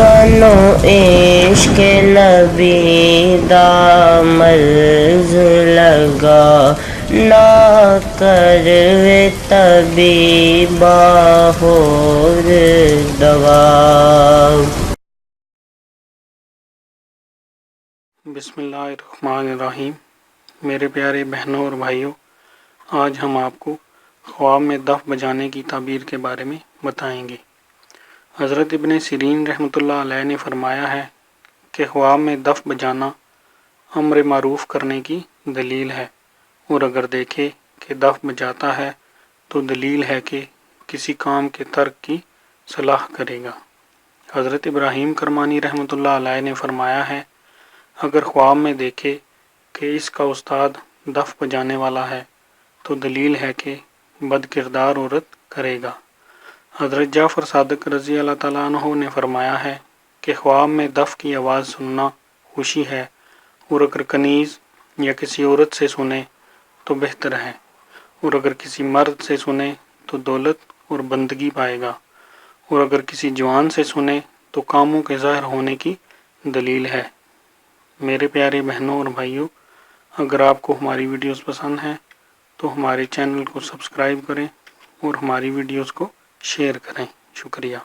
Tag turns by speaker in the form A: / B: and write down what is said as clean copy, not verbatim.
A: سانو عشق نبی دا مرض لگا، نہ کروے طبیبا ہور دوا۔
B: بسم اللہ الرحمن الرحیم۔ میرے پیارے بہنوں اور بھائیوں، آج ہم آپ کو خواب میں دف بجانے کی تعبیر کے بارے میں بتائیں گے۔ حضرت ابن سیرین رحمۃ اللہ علیہ نے فرمایا ہے کہ خواب میں دف بجانا امر معروف کرنے کی دلیل ہے، اور اگر دیکھے کہ دف بجاتا ہے تو دلیل ہے کہ کسی کام کے ترک کی صلاح کرے گا۔ حضرت ابراہیم کرمانی رحمۃ اللہ علیہ نے فرمایا ہے، اگر خواب میں دیکھے کہ اس کا استاد دف بجانے والا ہے تو دلیل ہے کہ بد کردار عورت کرے گا۔ حضرت جعفر صادق رضی اللہ تعالیٰ عنہ نے فرمایا ہے کہ خواب میں دف کی آواز سننا خوشی ہے، اور اگر کنیز یا کسی عورت سے سنے تو بہتر ہے، اور اگر کسی مرد سے سنے تو دولت اور بندگی پائے گا، اور اگر کسی جوان سے سنے تو کاموں کے ظاہر ہونے کی دلیل ہے۔ میرے پیارے بہنوں اور بھائیوں، اگر آپ کو ہماری ویڈیوز پسند ہیں تو ہمارے چینل کو سبسکرائب کریں اور ہماری ویڈیوز کو شیئر کریں۔ شکریہ۔